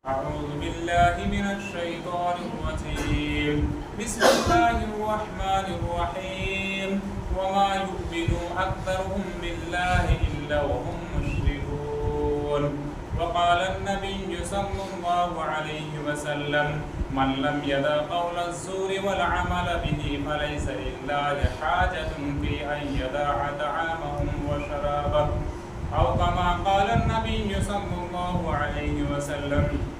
أعوذ بالله من الشيطان الرجيم بسم الله الرحمن الرحيم وما يؤمن أكثرهم بالله إلا وهم مشركون وقال النبي صلى الله عليه وسلم من لم يدع قول الزور والعمل به فليس لله حاجة في أن يدع طعامهم وشرابه أو كما قال النبي صلى الله عليه وسلم.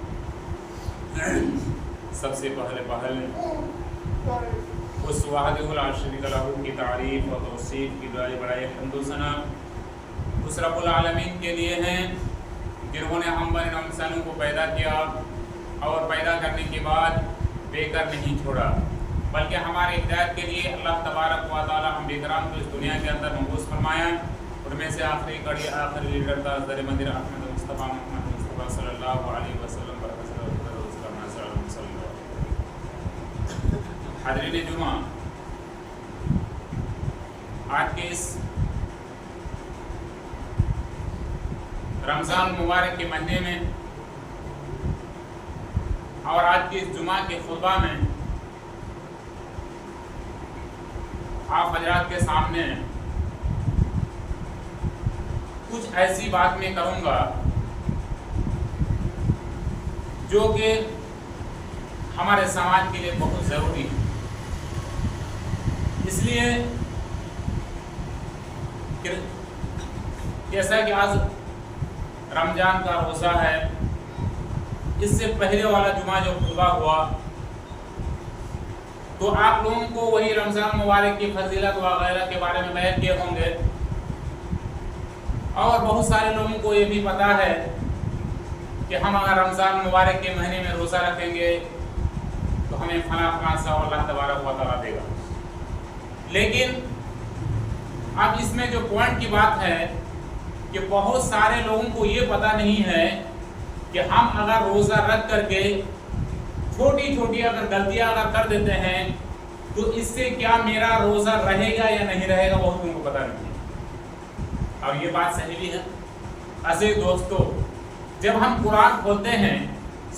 سب سے پہلے اس وحدہ لا شریک لہ کی تعریف اور توصیف کی دعائیں بڑائی حمد و ثنا اس رب العالمین کے لیے ہیں جنہوں نے ہم بن انسانوں کو پیدا کیا اور پیدا کرنے کے بعد بے کر نہیں چھوڑا بلکہ ہمارے ہدایت کے لیے اللہ تبارک و تعالی ہم بیکرام کو اس دنیا کے اندر مبعوث فرمایا. ان میں سے آخری کڑی آخری لیڈر تھا حضرت مدیر احمد مصطفیٰ محمد مصطفیٰ صلی اللہ علیہ وسلم. حاضرین جمعہ، آج کے اس رمضان مبارک کے مہینے میں اور آج کے اس جمعہ کے خطبہ میں آپ حضرات کے سامنے کچھ ایسی بات میں کروں گا جو کہ ہمارے سماج کے لیے بہت ضروری ہے. اس لیے جیسا کہ آج رمضان کا روزہ ہے، اس سے پہلے والا جمعہ جو خطبہ ہوا تو آپ لوگوں کو وہی رمضان مبارک کی فضیلت وغیرہ کے بارے میں بیان کیے ہوں گے اور بہت سارے لوگوں کو یہ بھی پتا ہے کہ ہم اگر رمضان مبارک کے مہینے میں روزہ رکھیں گے تو ہمیں فلاں سا اللہ تبارک و تعالیٰ دے گا. لیکن اب اس میں جو پوائنٹ کی بات ہے کہ بہت سارے لوگوں کو یہ پتا نہیں ہے کہ ہم اگر روزہ رکھ کر کے چھوٹی چھوٹی اگر غلطیاں اگر کر دیتے ہیں تو اس سے کیا میرا روزہ رہے گا یا نہیں رہے گا، بہت لوگوں کو پتا نہیں ہے. اور یہ بات صحیح بھی ہے. عزیز دوستو، جب ہم قرآن کھولتے ہیں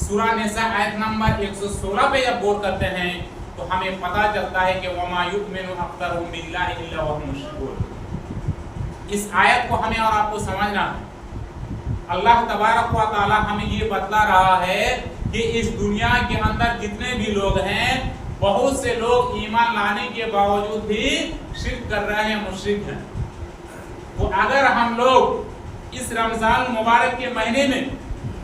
سورہ نساء آیت نمبر 116 پہ جب غور کرتے ہیں تو ہمیں پتہ چلتا ہے کہ وَمَا يُؤْمِنُ أَكْثَرُهُم بِاللَّهِ إِلَّا وَهُمْ مُشْرِكُونَ. اس آیت کو ہمیں اور آپ کو سمجھنا ہے. اللہ تبارک و تعالی ہمیں یہ بتلا رہا ہے کہ اس دنیا کے اندر جتنے بھی لوگ ہیں بہت سے لوگ ایمان لانے کے باوجود بھی شرک کر رہے ہیں، مشرک ہیں. تو اگر ہم لوگ اس رمضان مبارک کے مہینے میں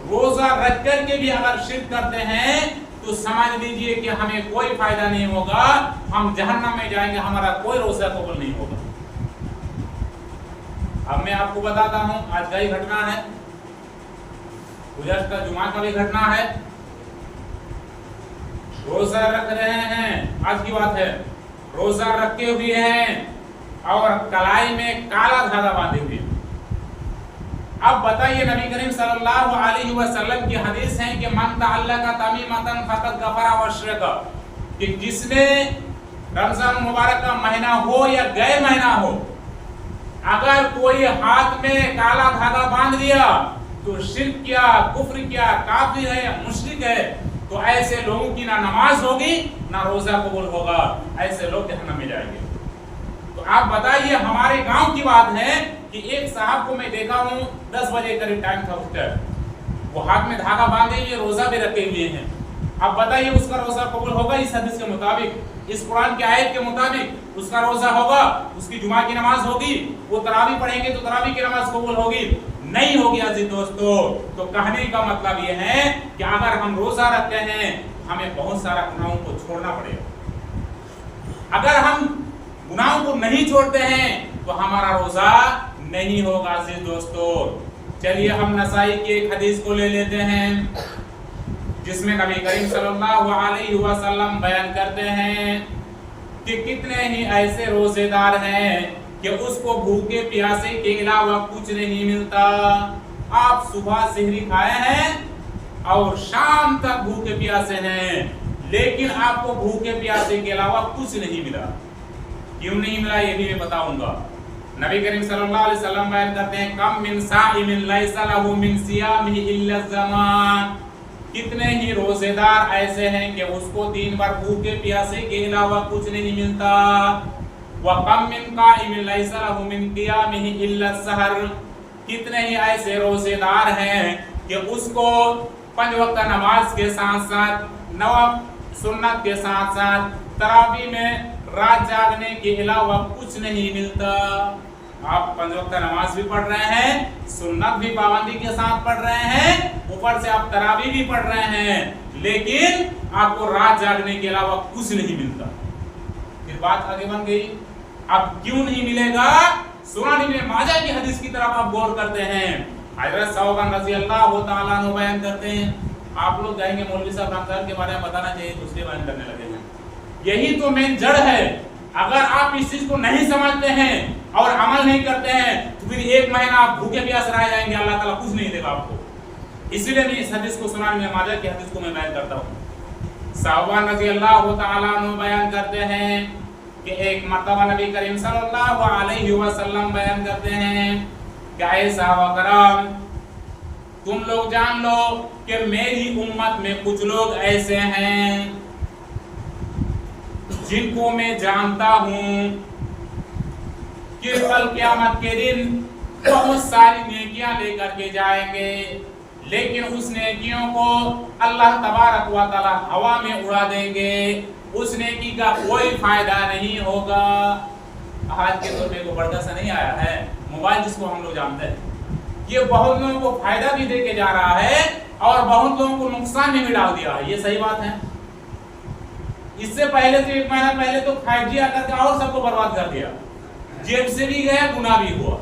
روزہ رکھ کر کے بھی اگر شرک کرتے ہیں تو سمجھ لیجئے کہ ہمیں کوئی فائدہ نہیں ہوگا، ہم جہنم میں جائیں گے، ہمارا کوئی روزہ قبول نہیں ہوگا. اب میں آپ کو بتاتا ہوں، آج کا ہی گھٹنا ہے، گزشتہ جمعہ کا بھی گھٹنا ہے. روزہ رکھ رہے ہیں، آج کی بات ہے، روزہ رکھے ہوئے ہیں اور کلائی میں کالا دھاگا باندھے ہوئے. اب بتائیے نبی کریم صلی اللہ علیہ وسلم کی حدیث ہے کہ من تعلق تمیمۃ فقد کفر واشرک، کہ جس نے رمضان مبارک کا مہینہ ہو یا گئے مہینہ ہو اگر کوئی ہاتھ میں کالا دھاگا باندھ لیا تو شرک کیا، کفر کیا، کافر ہے، مشرک ہے. تو ایسے لوگوں کی نہ نماز ہوگی نہ روزہ قبول ہوگا، ایسے لوگ جہنم میں جائیں گے. تو آپ بتائیے، ہمارے گاؤں کی بات ہے کہ ایک صاحب کو میں دیکھا ہوں 10 بجے قریب ٹائم تھا اس کا، وہ ہاتھ میں دھاگا باندھے ہوئے روزہ بھی رکھے ہوئے ہیں. اب بتائیے اس کا روزہ قبول ہوگا؟ اس حدیث کے مطابق، اس قرآن کی آیت کے مطابق اس کا روزہ ہوگا؟ اس کی جمعہ کی نماز ہوگی؟ وہ تراویح پڑھیں گے تو تراویح کی نماز قبول ہوگی؟ نہیں ہوگی. عزیز دوستو، تو کہنے کا مطلب یہ ہے کہ اگر ہم روزہ رکھتے ہیں ہمیں بہت سارا گناہوں کو چھوڑنا پڑے گا. اگر ہم گناہوں کو نہیں چھوڑتے ہیں تو ہمارا روزہ نہیں ہوگا. عزیز دوستو، چلیے ہم نسائی کی ایک حدیث کو لے لیتے ہیں جس میں نبی کریم صلی اللہ علیہ وسلم بیان کرتے ہیں کہ کتنے ہی ایسے روزے دار ہیں کہ اس کو بھوکے پیاسے کے علاوہ کچھ نہیں ملتا. آپ صبح سحری کھائے ہیں اور شام تک بھوکے پیاسے ہیں، لیکن آپ کو بھوکے پیاسے کے علاوہ کچھ نہیں ملا. کیوں نہیں ملا یہ بھی میں بتاؤں گا. نبی کریم صلی اللہ علیہ وسلم بیان کرتے ہیں کم من صائم لیس له من صیامہ الا الزمان، कितने ही रोजेदार ऐसे हैं कि उसको दिन भर भूखे प्यासे के अलावा कुछ नहीं मिलता। वकम मिन काइमिन लैसा लहु मिन क़ियामिही इल्ला सहर, कितने ही ऐसे रोजेदार हैं कि उसको 5 वक्त नमाज के साथ साथ नवाब सुन्नत के साथ साथ तरावी में रात जागने के अलावा कुछ नहीं मिलता। आप 5 वक्त नमाज भी पढ़ रहे हैं, सुन्नत भी पाबंदी के साथ पढ़ रहे हैं, ऊपर से आप तरावी भी पढ़ रहे हैं, लेकिन आपको रात जागने के अलावा कुछ नहीं मिलता। फिर बात आगे बन गई, अब क्यों नहीं मिलेगा? सुनान इब्न माजा की हदीस की तरफ आप गौर करते हैं। हजरत सौबान रज़ी अल्लाह तआला अन्हु बयान करते हैं, आप लोग कहेंगे मौलवी साहब रमजान के बारे में बताना चाहिए, दूसरे बयान करने लगे हैं। यही तो मेन जड़ है। अगर आप इस चीज को नहीं समझते हैं और अमल नहीं करते हैं तो फिर 1 महीना आप भूखे प्यास रह जाएंगे, अल्लाह ताला कुछ नहीं देगा आपको। इसलिए मैं इस हदीस को सुनान इब्न माजा की हदीस को मैं बयान करता हूँ। सौबान रज़ी अल्लाह तआला अन्हु बयान करते हैं कि एक मर्तबा नबी करीम सल्लल्लाहु अलैहि वसल्लम बयान करते हैं कि ऐ साहबा करम, तुम लोग जान लो कि मेरी उम्मत में कुछ लोग ऐसे हैं जिनको मैं जानता हूं कि कल क़यामत के दिन बहुत सारी नेकियां लेकर के जाएंगे, लेकिन उस नेकियों को अल्लाह तबारक व तआला हवा में उड़ा देंगे, उस नेकी का कोई फायदा नहीं होगा। आज के दौर में को बड़ा सा नहीं आया है मोबाइल, जिसको हम लोग जानते हैं, ये बहुत लोगों को फायदा भी दे के जा रहा है और बहुत लोगों को नुकसान भी डाल दिया है। ये सही बात है। इससे पहले तो 1 महीना पहले तो 5G आकर के और सबको बर्बाद कर दिया, जेब से भी गया, गुनाह भी हुआ।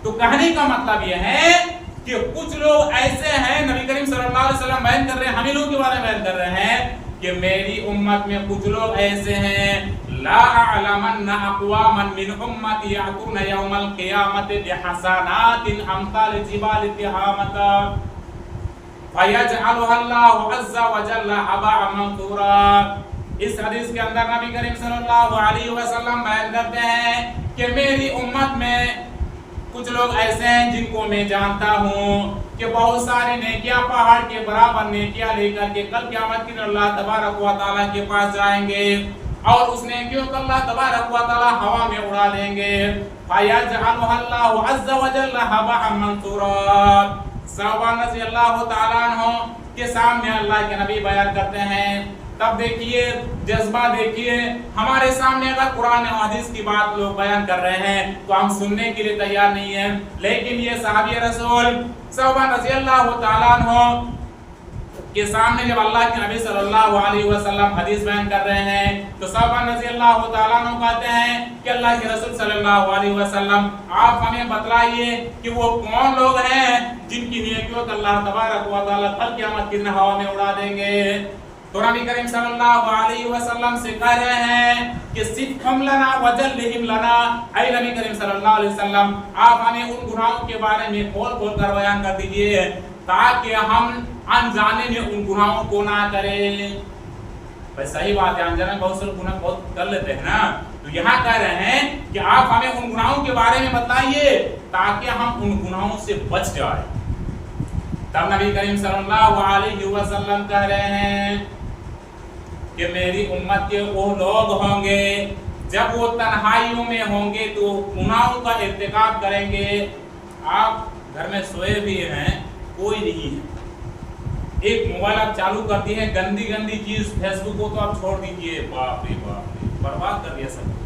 तो कहने का मतलब यह है कि कुछ लोग ऐसे हैं, नबी करीम सल्लल्लाहु अलैहि वसल्लम बयान कर रहे हैं, हम ही लोगों के बारे में बयान कर रहे हैं कि मेरी उम्मत में कुछ लोग ऐसे हैं, ला अअलमन्ना अक़वामन मिन उम्मती यातूना यौमल क़ियामति बिहसनातिन अमसाल जिबाल तिहामता फयजअलुहल्लाहु अज़्ज़ा व जल्ला हबाअ मंसूरा। इस हदीस के अंदर नबी करीम सल्लल्लाहु अलैहि वसल्लम बयान करते हैं कि मेरी उम्मत में कुछ लोग ऐसे हैं जिनको मैं जानता हूँ कि बहुत सारी नेकियां पहाड़ के बराबर नेकियां लेकर के कल क़यामत के दिन अल्लाह तबारक व तआला के पास जाएंगे और उस नेकियों को अल्लाह तबारक व तआला हवा में उड़ा देंगे। फयजअलुहल्लाहु अज़्ज़ा व जल्ला हबाअ मंसूरा। सौबान रज़ी अल्लाह तआला अन्हु के सामने अल्लाह के नबी बयान करते हैं। तब देखिए जज्बा, देखिए हमारे सामने अगर कुरान और हदीस की बात लोग बयान कर रहे हैं तो हम सुनने के लिए तैयार नहीं है, लेकिन ये सहाबी रसूल सौबान रज़ी अल्लाह तआला अन्हु के सामने जब अल्लाह के नबी सल्लल्लाहु अलैहि वसल्लम हदीस बयान कर रहे हैं तो सौबान रज़ी अल्लाह तआला अन्हु कहते हैं कि अल्लाह के रसूल सल्लल्लाहु अलैहि वसल्लम, आप हमें बतलाइए कि वो कौन लोग हैं जिनकी नेकियों को अल्लाह तबारक व तआला कल क़यामत के दिन हवा में उड़ा देंगे। तो नबी करीम सल्लल्लाहु अलैहि वसल्लम से कह रहे हैं कि सिफ़हम लना वजल्लिहिम लना, ऐ नबी करीम सल्लल्लाहु अलैहि वसल्लम, आप हमें उन गुनाहों के बारे में खोल खोल कर बयान कर दीजिए ताकि हम अनजाने में उन गुनाहों को ना करें। भाई सही बात है, अनजाने में बहुत से गुनाह बहुत कर लेते हैं ना, तो यहाँ कह रहे हैं कि आप हमें उन गुनाहों के बारे में बताइए ताकि हम उन गुनाहों से बच जाए। तब नबी करीम सल्लल्लाहु अलैहि वसल्लम कह रहे हैं कि मेरी उम्मत के वो लोग होंगे जब वो तन्हाइयों में होंगे तो गुनाहों का इर्तिकाब करेंगे। आप घर में सोए भी हैं, कोई नहीं है, एक मोबाइल आप चालू कर दिए हैं, गंदी गंदी चीज फेसबुक को तो आप छोड़ दीजिए, बाप रे बर्बाद कर दिया सब।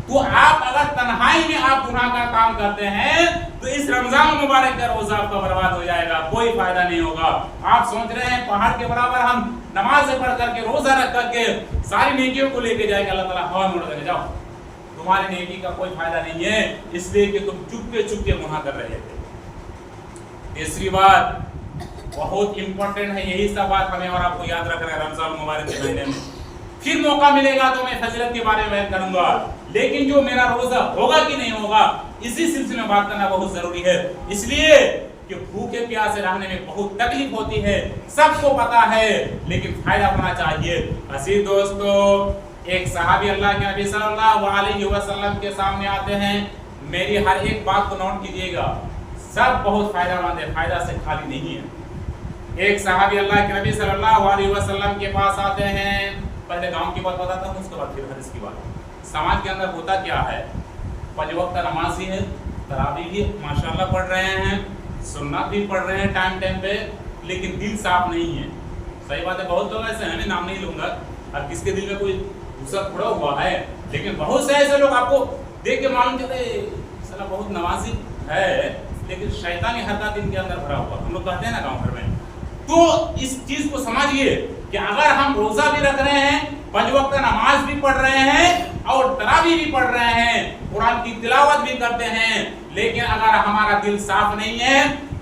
तो आप अगर तन्हाई में आप गुनाह का काम करते हैं तो इस रमजान मुबारक का रोजा आपका बर्बाद हो जाएगा, कोई फायदा नहीं होगा। आप सोच रहे हैं पहाड़ के बराबर हम नमाज पढ़ करके रोजा रख करके सारी नेकियों को लेके जाएगा, अल्लाह ताला हवा में उड़ा देगा। जाओ, तुम्हारी नेकी का कोई फायदा नहीं है, इसलिए कि तुम चुपके चुपके गुनाह कर रहे थे। तीसरी बात बहुत इंपॉर्टेंट है, यही सब बात हमें और आपको याद रखना है रमजान मुबारक के महीने में। फिर मौका मिलेगा तो मैं फजीलत के बारे में बयान करूंगा, लेकिन जो मेरा रोजा होगा कि नहीं होगा इसी सिलसिले में बात करना बहुत जरूरी है। इसलिए कि भूखे प्यासे रहने में बहुत तकलीफ होती है, सबको पता है, लेकिन फायदा होना चाहिए। अजीज दोस्तों, एक सहाबी अल्लाह के नबी सल्लल्लाहु अलैहि वसल्लम के सामने आते हैं। मेरी हर एक बात को नोट कीजिएगा, सब बहुत फायदामंद है, फायदा से खाली नहीं है। एक सहाबी अल्लाह के नबी सल्लल्लाहु अलैहि वसल्लम के पास आते हैं। पहले गांव की बात बताता हूँ, उसके बाद फिर हदीस की बात। समाज के अंदर होता क्या है, 5 वक्त नमाज ही है, तरावी भी माशाल्लाह पढ़ रहे हैं, सुन्नत भी पढ़ रहे हैं टाइम पे, लेकिन दिल साफ नहीं है। सही बात है, बहुत लोग ऐसे हैं, मैं नाम नहीं लूंगा, अब किसके दिल में कोई गुस्सा पड़ा हुआ है, लेकिन बहुत से ऐसे लोग आपको देख के मालूम चले साला बहुत नमाजी है, लेकिन शैतानी हरकत इनके अंदर भरा हुआ। हम लोग कहते हैं ना गांव घर में। तो इस चीज को समझिए कि अगर हम रोजा भी रख रहे हैं, 5 वक्त नमाज भी पढ़ रहे हैं और तरावी भी पढ़ रहे हैं, कुरान की तिलावत भी करते हैं, लेकिन अगर हमारा दिल साफ नहीं है,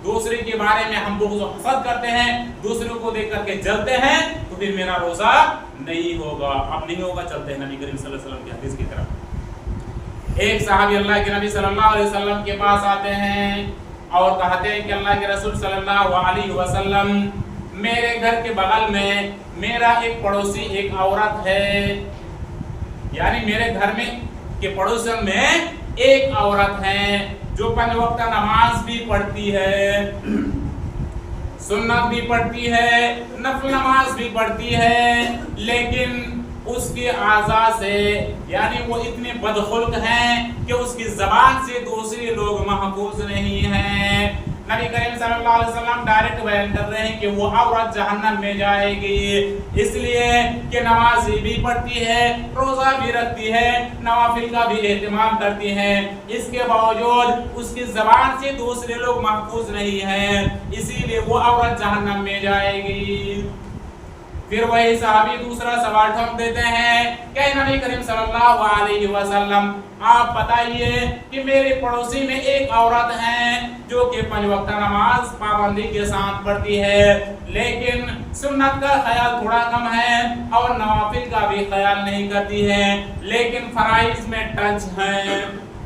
दूसरे के बारे में हम लोग हसद करते हैं, दूसरों को देख करके जलते हैं, तो फिर मेरा रोजा नहीं होगा। अब नहीं होगा, चलते हैं नबी करीम सल्लल्लाहु अलैहि वसल्लम की हदीस की तरफ। एक सहाबी अल्लाह के नबी सल्लल्लाहु अलैहि वसल्लम के पास आते हैं और कहते हैं कि अल्लाह के रसूल सल्लल्लाहु अलैहि वसल्लम, मेरे घर के बगल में मेरा एक पड़ोसी एक औरत है, यानी मेरे घर में के पड़ोसन में एक औरत है जो 5 वक्त नमाज भी पढ़ती है, सुन्नत भी पढ़ती है, नफल नमाज भी पढ़ती है, लेकिन उसके आज़ा से यानी वो इतने बदखुल्क हैं कि उसकी ज़बान से दूसरे लोग महफूज नहीं हैं। नबी करीम सल्लल्लाहु अलैहि वसल्लम डायरेक्ट बयान कर रहे हैं कि वो औरत जहन्नम में जाएगी, इसलिए कि नमाज भी पढ़ती है, रोजा भी रखती है, नवाफिल का भी एहतमाम करती है, इसके बावजूद उसकी जबान से दूसरे लोग महफूज नहीं हैं, इसीलिए वो औरत जहन्नम में जाएगी। फिर वही सहाबी दूसरा सवाल ठोक देते हैं कि नबी करीम सल्लल्लाहु अलैहि वसल्लम, आप बताइए कि मेरे पड़ोसी में एक औरत है जो कि 5 वक्त नमाज पाबंदी के साथ पढ़ती है, लेकिन सुन्नत का ख्याल थोड़ा कम है और नवाफिल का भी ख्याल नहीं करती है, लेकिन फराइज में टच है,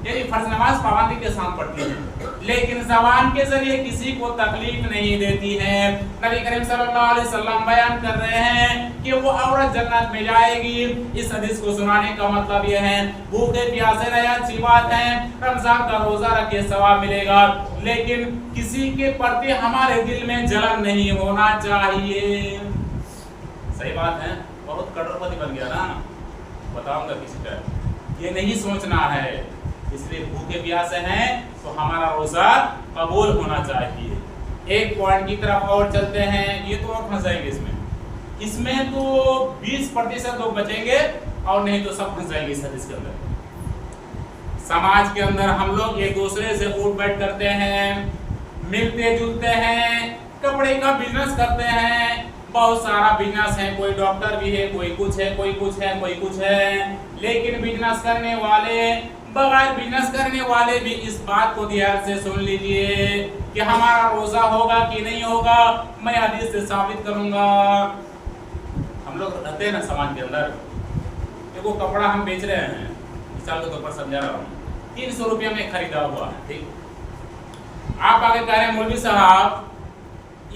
यानी फर्ज नमाज पाबंदी के साथ पढ़ती है, लेकिन ज़बान के जरिए किसी को तकलीफ नहीं देती है। नबी करीम सल्लल्लाहु अलैहि वसल्लम बयान कर रहे हैं कि वो औरत जन्नत में जाएगी। इस हदीस को सुनाने का मतलब यह है, भूखे प्यासे रहे अच्छी बात है, रमजान का रोजा रखे सवाब मिलेगा, लेकिन किसी के प्रति हमारे दिल में जलन नहीं होना चाहिए। सही बात है, बहुत करोड़पति बन गया ना, बताऊंगा किसी का, ये नहीं सोचना है। इसलिए भूखे प्यासे हैं तो हमारा रोजा कबूल होना चाहिए। एक पॉइंट की तरफ और चलते हैं, ये तो और फंस जाएंगे इसमें तो 20% लोग बचेंगे और नहीं तो सब फंस जाएंगे इस हदीस के अंदर। समाज के अंदर हम लोग एक दूसरे से उठ बैठ करते हैं, मिलते जुलते हैं, कपड़े का बिजनेस करते हैं, बहुत सारा बिजनेस है, कोई डॉक्टर भी है, कोई कुछ है, कोई कुछ है, कोई कुछ है, लेकिन बिजनेस करने वाले बगैर बिजनेस करने वाले भी इस बात को ध्यान से सुन लीजिए कि हमारा रोजा होगा कि नहीं होगा, मैं हदीस से साबित करूंगा। हम लोग रहते हैं ना समाज के अंदर, देखो कपड़ा हम बेच रहे हैं, मिसाल के तौर पर समझा रहा हूँ, 300 रुपया में खरीदा हुआ है, ठीक, आप आगे कह रहे हैं मौलवी साहब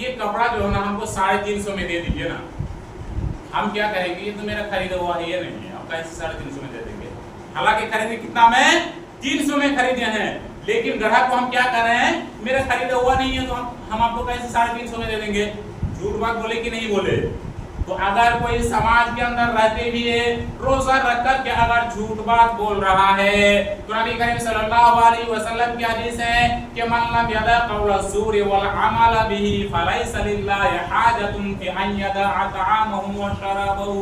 ये कपड़ा जो है ना हमको 350 में दे दीजिए ना, हम क्या कहेंगे ये तो मेरा खरीदा हुआ है, ये नहीं है, आप कैसे 350 में दे देंगे, हालांकि खरीदे कितना में 300 में खरीदे हैं, लेकिन ग्राहक को हम क्या कर रहे हैं, मेरा खरीदा हुआ नहीं है तो हम आपको कैसे 350 में दे देंगे। झूठ बात बोले कि नहीं बोले? तो अगर कोई समाज के अंदर रहते भी है रोजा रख कर के अगर झूठ बात बोल रहा है, तो नबी करीम सल्लल्लाहु अलैहि वसल्लम की हदीस है कि मन लम यदा कौला ज़ूर वल अमल बिही फलैसा लिल्लाहि हाजतुन फी अन यदअ तआमहु व शराबहु,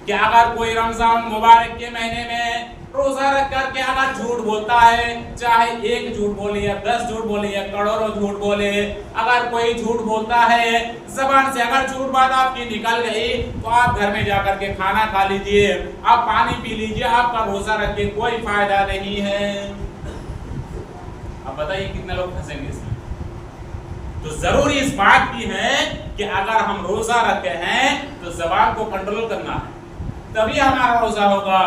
कि अगर कोई रमजान मुबारक के महीने में रोजा रख करके अगर झूठ बोलता है, चाहे 1 झूठ बोले या 10 झूठ बोले या करोड़ों झूठ बोले, अगर कोई झूठ बोलता है, जबान से अगर झूठ बात आपकी निकल गई तो आप घर में जाकर के खाना खा लीजिए, आप पानी पी लीजिए, आपका रोजा रख के कोई फायदा नहीं है। अब बताइए कितने लोग फंसेंगे इसमें? तो जरूरी इस बात की है कि अगर हम रोजा रखते हैं तो जबान को कंट्रोल करना है, तभी हमारा रोजा होगा,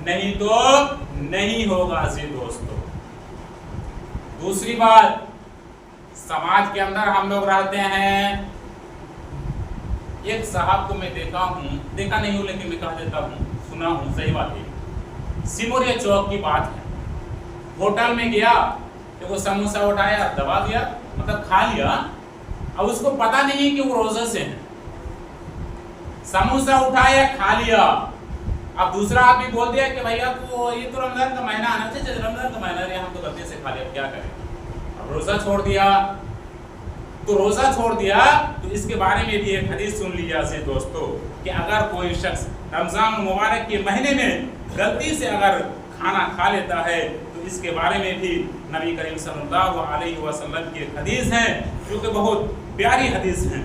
नहीं तो नहीं होगा जी दोस्तों। दूसरी बात, समाज के अंदर हम लोग रहते हैं, एक साहब को मैं देखा नहीं हूं लेकिन मैं कह देता हूं, सुना हूं, सही बात है, सिमोरिया चौक की बात है, होटल में गया, देखो समोसा उठाया, दबा दिया, मतलब खा लिया, अब उसको पता नहीं कि वो रोजे से हैं, समोसा उठाया खा लिया, अब दूसरा आदमी बोल दिया कि भैया तो ये तो रमजान का महीना आना चाहिए, रमजान का महीना है, हम तो गलती से खा लिया, क्या करें। अब रोजा छोड़ दिया, तो रोजा छोड़ दिया तो इसके बारे में भी एक हदीस सुन लीजिए ऐसे दोस्तों कि अगर कोई शख्स रमजान मुबारक के महीने में गलती से अगर खाना खा लेता है तो इसके बारे में भी नबी करीम सल्लल्लाहु अलैहि वसल्लम की एक हदीस है जो कि बहुत प्यारी हदीस है।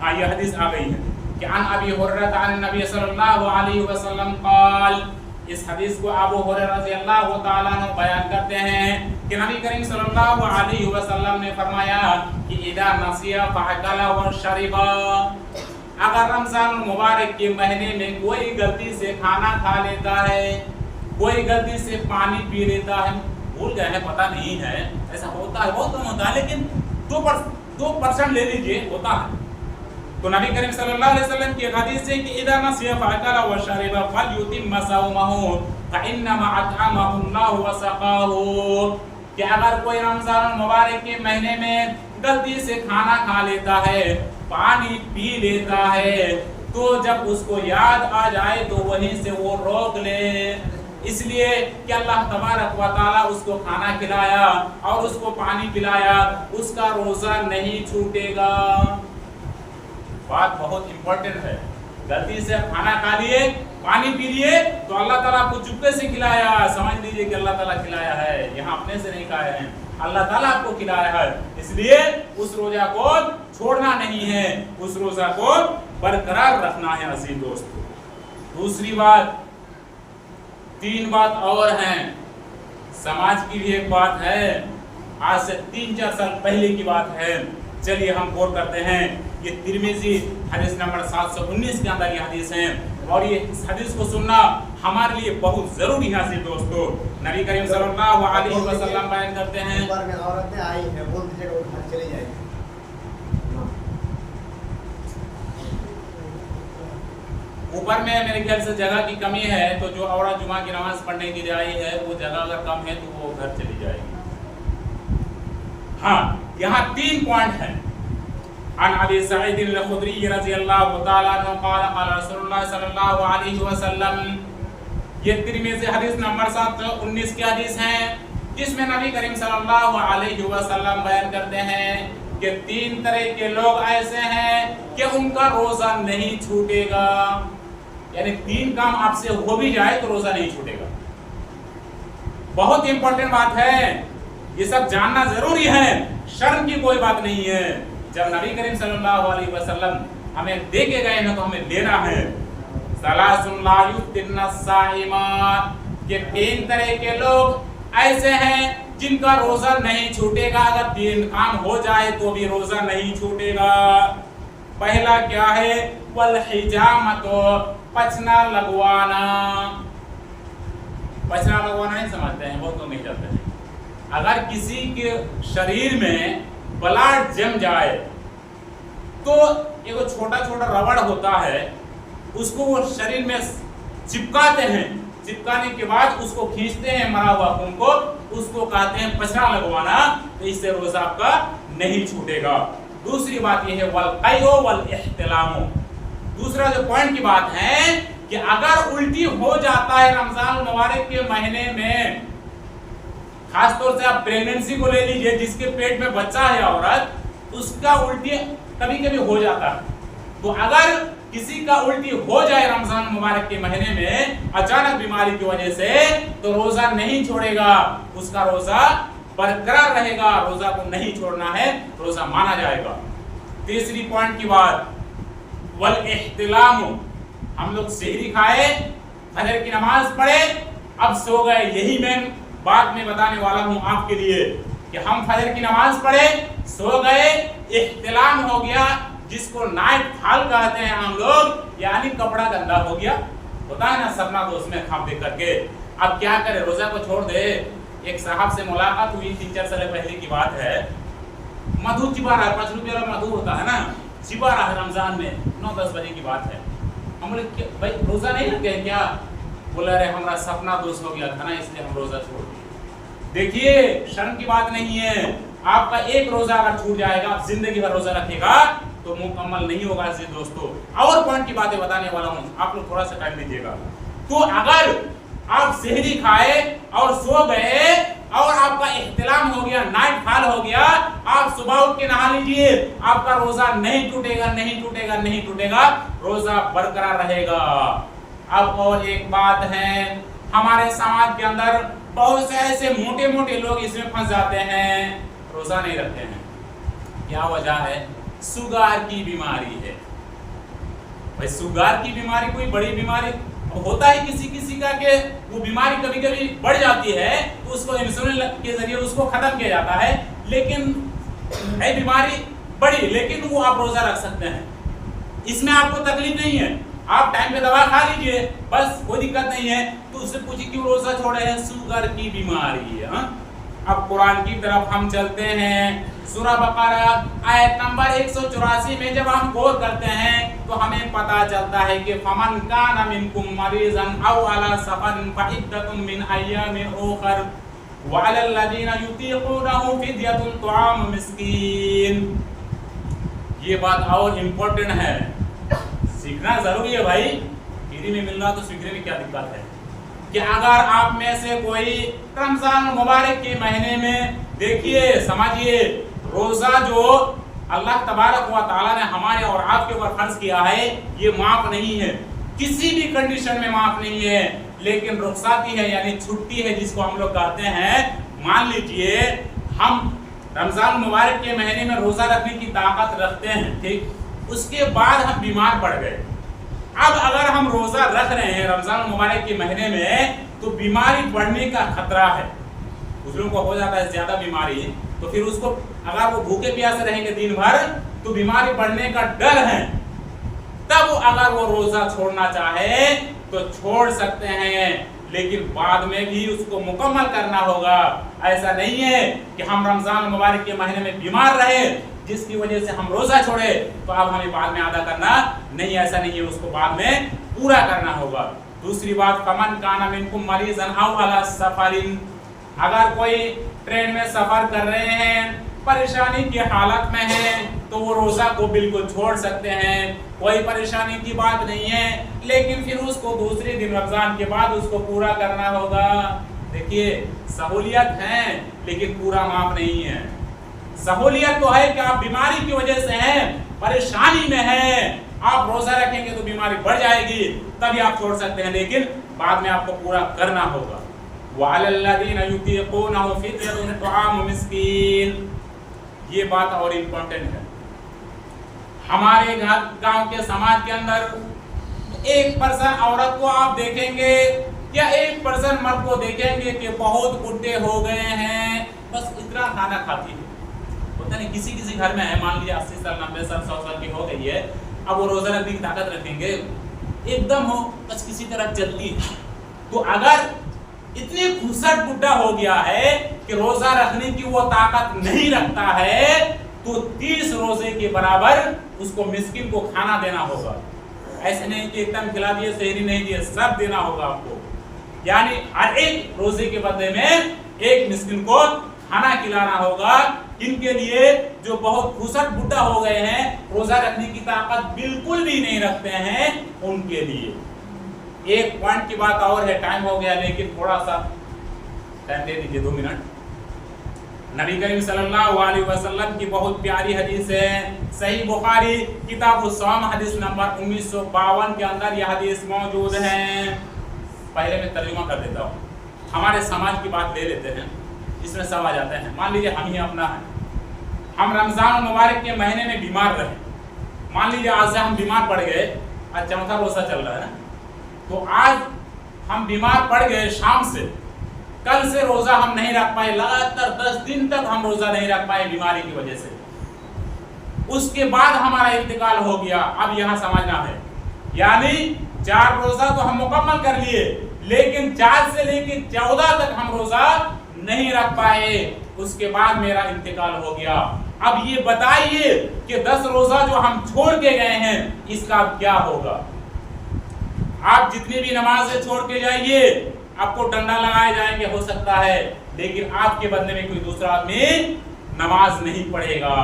हाँ, ये हदीस आ गई है कि अन अबी हुरैरा अन नबी सल्लल्लाहु अलैहि वसल्लम क़ाल, इस हदीस को अबू हुरैरा रज़ियल्लाहु तआला अन्हु बयान करते हैं कि नबी करीम सल्लल्लाहु अलैहि वसल्लम ने फरमाया कि इदा नसिया फअकला व शरिबा, अगर रमजान मुबारक के महीने में कोई गलती से खाना खा लेता है, कोई गलती से पानी पी लेता है, भूल गए हैं, पता नहीं है, ऐसा होता है, बहुत कम होता है, लेकिन 2% ले लीजिए, होता है। तो नबी करीम सल्लल्लाहु अलैहि वसल्लम की हदीस है कि इदा नसिया फअकला व शरिबा फलयुतिम सौमहु फइन्नमा अतअमहु अल्लाहु व सक़ाहु, कि अगर कोई रमजान मुबारक के महीने में गलती से खाना खा लेता है, पानी पी लेता है, तो जब उसको याद आ जाए तो वहीं से वो रोक ले, इसलिए कि अल्लाह तबारक व तआला उसको खाना खिलाया और उसको पानी पिलाया, उसका रोजा नहीं छूटेगा। बात बहुत इंपॉर्टेंट है, गलती से खाना खा लिए, पानी पी लिए तो अल्लाह ताला आपको चुपके से खिलाया, समझ लीजिए कि अल्लाह ताला खिलाया है, यहाँ अपने से नहीं खाए हैं, अल्लाह ताला आपको खिलाया है, इसलिए उस रोजा को छोड़ना नहीं है, उस रोजा को बरकरार रखना है अजीज दोस्तों। दूसरी बात, 3 बात और हैं, समाज की भी एक बात है, आज से 3-4 साल पहले की बात है, चलिए हम गौर करते हैं। ये तिरमिज़ी हदीस नंबर 719 के अंदर ये हदीस है और ये इस हदीस को सुनना हमारे लिए बहुत जरूरी है अजीज दोस्तों। नबी करीम सल्लल्लाहु अलैहि वसल्लम बयान करते हैं, ऊपर में औरतें आई हैं, बोल दीजिएगा वो घर चली जाएगी। ऊपर में मेरे ख्याल से जगह की कमी है, तो जो औरत जुमा की नमाज पढ़ने के लिए आई है वो जगह अगर कम है तो वो घर चली जाएगी। हाँ, यहाँ 3 पॉइंट हैं। अन अबी सईद अल-खुदरी रज़ियल्लाहु तआला अन्हु क़ाल क़ाल रसूलुल्लाह सल्लल्लाहु अलैहि वसल्लम, ये तिरमिज़ी हदीस नंबर 719 की हदीस है जिसमें नबी करीम सल्लल्लाहु अलैहि वसल्लम बयान करते हैं कि 3 तरह के लोग ऐसे हैं कि उनका रोजा नहीं छूटेगा, यानी 3 काम आपसे हो भी जाए तो रोजा नहीं छूटेगा। बहुत इंपॉर्टेंट बात है, ये सब जानना जरूरी है, शर्म की कोई बात नहीं है। जब नबी करीम सल्लल्लाहु अलैहि वसल्लम हमें दे के गए हैं तो हमें लेना है। सलासुन ला युफ्तिरना साइमान, ये 3 तरह के लोग ऐसे हैं जिनका रोजा नहीं छूटेगा, अगर 3 काम हो जाए तो भी रोजा नहीं छूटेगा। पहला क्या है, वल हिजामतो, पचना लगवाना। पचना लगवाना नहीं समझते हैं, बहुत लोग नहीं जानते हैं। अगर किसी के शरीर में ब्लड जम जाए तो एक छोटा छोटा रबड़ होता है, उसको वो शरीर में चिपकाते हैं, चिपकाने के बाद उसको खींचते हैं मरा हुआ खून को, उसको कहते हैं पचना लगवाना, तो इससे रोजा आपका नहीं छूटेगा। दूसरी बात यह है वल क़ैओ वल इह्तिलामो, दूसरा जो पॉइंट की बात है कि अगर उल्टी हो जाता है रमजान मुबारक के महीने में, खास तौर से आप प्रेगनेंसी को ले लीजिए, जिसके पेट में बच्चा है औरत, उसका उल्टी कभी कभी हो जाता है, तो अगर किसी का उल्टी हो जाए रमजान मुबारक के महीने में अचानक बीमारी की वजह से, तो रोजा नहीं छोड़ेगा, उसका रोजा बरकरार रहेगा, रोजा को नहीं छोड़ना है, रोजा माना जाएगा। तीसरी पॉइंट की बात, वल इह्तिलाम, हम लोग सेहरी खाए, फजर की नमाज पढ़े, अब सो गए, यही मैं बात में बताने वाला हूं आपके लिए कि हम फजर की नमाज पढ़े, सो गए, इह्तिलाम हो गया, जिसको नाइट फॉल कहते हैं हम लोग, यानी कपड़ा गंदा हो गया, होता है ना सपना, तो उसमें खाम देख करके अब क्या करे, रोजा को छोड़ दे। एक साहब से मुलाकात हुई 3-4 साल पहले की बात है, मधु चिपा रहा है, 5 रुपये वाला मधु होता है ना, चिपा रहा है रमजान में, 9-10 बजे की बात है। हम बोले भाई रोजा नहीं रख गए क्या? बोला अरे हमारा सपना दोष हो गया था ना, इसलिए हम रोजा छोड़ दिए। देखिए शर्म की बात नहीं है, آپ کا ایک روزہ اگر چھوٹ جائے گا، آپ زندگی بھر روزہ رکھے گا تو مکمل نہیں ہوگا عزیز دوستو۔ اور پوائنٹ کی باتیں بتانے والا ہوں، آپ لوگ تھوڑا سا ٹائم دیجیے گا۔ تو اگر آپ سحری کھائے اور سو گئے اور آپ کا احتلام ہو گیا، نائٹ فال ہو گیا، آپ صبح اٹھ کے نہا لیجئے، آپ کا روزہ نہیں ٹوٹے گا، نہیں ٹوٹے گا، نہیں ٹوٹے گا، روزہ برقرار رہے گا۔ اب اور ایک بات ہے، ہمارے سماج کے اندر بہت سے ایسے موٹے موٹے لوگ اس میں پھنس جاتے ہیں، روزہ نہیں رکھتے ہیں۔ کیا وجہ ہے؟ سوگار کی بیماری ہے۔ بھائی سوگار کی بیماری کوئی بڑی بیماری ہوتا ہے کسی کسی کا کہ وہ بیماری کبھی کبھی بڑھ جاتی ہے تو اس کو انسولین کے ذریعے اس کو ختم کیا جاتا ہے، لیکن ہے بیماری بڑی، لیکن وہ آپ روزہ رکھ سکتے ہیں، اس میں آپ کو تکلیف نہیں ہے، آپ ٹائم پہ دوا کھا لیجئے، بس کوئی دقت نہیں ہے۔ تو اس سے پوچھیں کیوں روزہ چھوڑے ہیں؟ سوگر کی بیماری ہے۔ اب قرآن کی طرف ہم چلتے ہیں، سورہ بقرہ آیت نمبر 184 میں جب ہم غور کرتے ہیں تو ہمیں پتا چلتا ہے کہ فَمَنْ كَانَ مِنْكُمْ مَرِيضًا أَوْ عَلَى سَفَرٍ فَعِدَّةٌ مِّنْ أَيَّامٍ أُخَرَ وَعَلَى الَّذِينَ يُطِيقُونَهُ فِدْيَةٌ طَعَامُ مِسْكِينٍ۔ یہ بات اور امپورٹنٹ ہے، سیکھنا ضروری ہے بھائی، فری میں مل رہا تو سیکھنے میں کیا دقت ہے؟ کہ اگر آپ میں سے کوئی رمضان مبارک کے مہینے میں دیکھیے سمجھیے روزہ جو اللہ تبارک و تعالیٰ نے ہمارے اور آپ کے اوپر فرض کیا ہے یہ معاف نہیں ہے، کسی بھی کنڈیشن میں معاف نہیں ہے، لیکن رخصتی ہے یعنی چھٹی ہے جس کو ہم لوگ کہتے ہیں۔ مان لیجئے ہم رمضان مبارک کے مہینے میں روزہ رکھنے کی طاقت رکھتے ہیں، ٹھیک، اس کے بعد ہم بیمار پڑ گئے، اب اگر ہم روزہ رکھ رہے ہیں رمضان مبارک کے مہینے میں تو بیماری بڑھنے کا خطرہ ہے، کچھ لوگوں کو ہو جاتا ہے زیادہ بیماری، تو پھر اس کو اگر وہ بھوکے پیاسے رہیں گے دن بھر تو بیماری بڑھنے کا ڈر ہے، تب اگر وہ روزہ چھوڑنا چاہے تو چھوڑ سکتے ہیں، لیکن بعد میں بھی اس کو مکمل کرنا ہوگا۔ ایسا نہیں ہے کہ ہم رمضان مبارک کے مہینے میں بیمار رہے جس کی وجہ سے ہم روزہ چھوڑے تو اب ہمیں بعد میں ادا کرنا نہیں، ایسا نہیں ہے، اس کو بعد میں پورا کرنا ہوگا۔ دوسری بات فَمَنْ كَانَ مِنْكُمْ مَرِيضًا أَوْ عَلَى سَفَرٍ، اگر کوئی ٹرین میں سفر کر رہے ہیں، پریشانی کی حالت میں ہیں تو وہ روزہ کو بالکل چھوڑ سکتے ہیں، کوئی پریشانی کی بات نہیں ہے، لیکن پھر اس کو دوسرے دن رمضان کے بعد اس کو پورا کرنا ہوگا۔ دیکھیے سہولیت ہے لیکن پورا معاف نہیں ہے۔ سہولیت تو ہے کہ آپ بیماری کی وجہ سے ہیں، پریشانی میں ہیں، آپ روزہ رکھیں گے تو بیماری بڑھ جائے گی تبھی آپ چھوڑ سکتے ہیں، لیکن بعد میں آپ کو پورا کرنا ہوگا۔ وَعَلَى الَّذِينَ يُطِيقُونَهُ فِدْيَةٌ طَعَامُ مِسْكِينٍ، یہ بات اور امپورٹنٹ ہے۔ ہمارے گاؤں کے سماج کے اندر 1% عورت کو آپ دیکھیں گے یا 1% مرد کو دیکھیں گے کہ بہت بڈھے ہو گئے ہیں، بس اتنا کھانا کھاتی ہے، ہوتا نہیں کسی کسی گھر میں ہے، مان لیا 80 سال 90 سال 100 سال کی ہو گئی ہے، اب وہ روزہ رکھنے کی طاقت رکھیں گے؟ ایک دم ہو بس کسی طرح چلتی۔ تو اگر اتنی کھسٹ بڈھا ہو گیا ہے کہ روزہ رکھنے کی وہ طاقت نہیں رکھتا ہے تو 30 روزے کے برابر اس کو مسکین کو کھانا دینا ہوگا۔ ایسے نہیں کہ ایک دم کھلا دیے سحری نہیں دیے، سب دینا ہوگا آپ کو، یعنی ہر ایک روزے کے بدلے میں ایک مسکین کو کھانا کھلانا ہوگا۔ ان کے لیے جو بہت کھسٹ بڈھا ہو گئے ہیں، روزہ رکھنے کی طاقت بالکل بھی نہیں رکھتے ہیں، ان کے لیے ایک پوائنٹ کی بات اور ہے، ٹائم ہو گیا لیکن تھوڑا سا ٹائم دے دیجیے 2 منٹ۔ نبی کریم صلی اللہ علیہ وسلم کی بہت پیاری حدیث ہے، صحیح بخاری کتاب الصوم حدیث نمبر 1952 کے اندر یہ حدیث موجود ہے۔ پہلے میں ترجمہ کر دیتا ہوں، ہمارے سماج کی بات لے لیتے ہیں، اس میں سب آ جاتے ہیں۔ مان لیجیے ہم ہی اپنا ہے، ہم رمضان مبارک کے مہینے میں بیمار رہے، مان لیجیے آج سے ہم بیمار پڑ گئے، آج چوتھا روزہ چل رہا ہے نا، تو آج ہم بیمار پڑ گئے شام سے، کل سے روزہ ہم نہیں رکھ پائے، لگاتار 10 دن تک ہم روزہ نہیں رکھ پائے بیماری کی وجہ سے، اس کے بعد ہمارا انتقال ہو گیا۔ اب یہاں سمجھنا ہے، یعنی 4 روزہ تو ہم مکمل کر لیے، لیکن 4 سے لے کے 14 تک ہم روزہ نہیں رکھ پائے، اس کے بعد میرا انتقال ہو گیا۔ اب یہ بتائیے کہ 10 روزہ جو ہم چھوڑ کے گئے ہیں اس کا اب کیا ہوگا؟ آپ جتنی بھی نمازیں چھوڑ کے جائیے، آپ کو ڈنڈا لگائے جائیں گے ہو سکتا ہے، لیکن آپ کے بدلے میں کوئی دوسرا آدمی नमाज नहीं पढ़ेगा।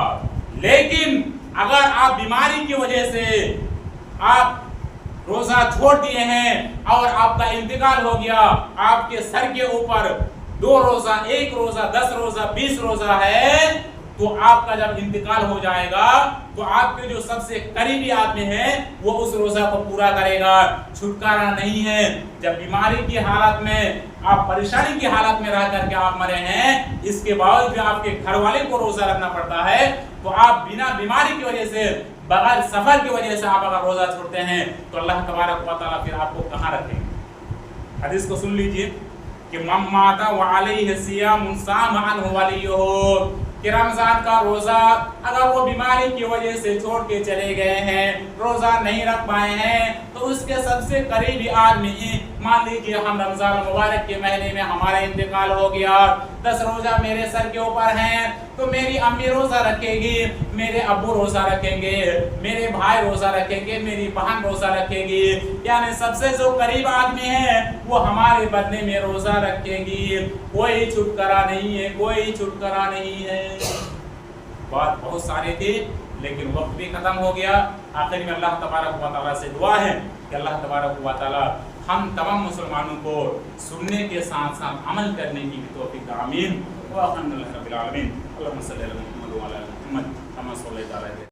लेकिन अगर आप बीमारी की वजह से आप रोजा छोड़ दिए हैं और आपका इंतकाल हो गया, आपके सर के ऊपर 2 रोजा, 1 रोजा, 10 रोजा, 20 रोजा है, तो आपका जब इंतकाल हो जाएगा तो आपके जो सबसे करीबी आदमी है वो उस रोजा को पूरा करेगा। छुटकारा नहीं है। जब बीमारी की हालत में, आप परेशानी की हालत में रह करके आप मरे हैं, इसके बावजूद भी आपके घर वाले को रोजा रखना पड़ता है, तो आप बिना बीमारी की वजह से, बगैर सफर की वजह से आप अगर रोजा छोड़ते हैं तो अल्लाह तबारक व तआला फिर आपको कहाँ रखेंगे। हदीस को सुन लीजिए कि मम माता व अलैहि सियामुन साम अन्हु वलियुहु, कि रमजान का रोजा अगर वो बीमारी की वजह से छोड़ के चले गए हैं, रोजा नहीं रख पाए हैं, तो उसके सबसे करीबी आदमी, मान लीजिए हम रमजान मुबारक के महीने में हमारा इंतकाल हो गया, 10 रोजा मेरे सर के ऊपर हैं, तो मेरी अम्मी रोजा रखेगी, मेरे अब्बू रोजा रखेंगे, मेरे भाई रोजा रखेंगे, मेरी बहन रोजा रखेगी, यानी सबसे जो करीब आदमी है वो हमारे बदले में रोजा रखेगी। कोई छुटकारा नहीं है, कोई छुटकारा नहीं है। बात बहुत सारी थी लेकिन वक्त भी खत्म हो गया। आखिर में अल्लाह तबारक व तआला से दुआ है कि अल्लाह तबारक व तआला हम तमाम मुसलमानों को सुनने के साथ साथ अमल करने की तौफीक दे। आमीन। व अल्हम्दुलिल्लाहि रब्बिल आलमीन। अल्लाहुम्मा सल्लि अला मुहम्मद व अला आलि मुहम्मद कमा सल्लैता अला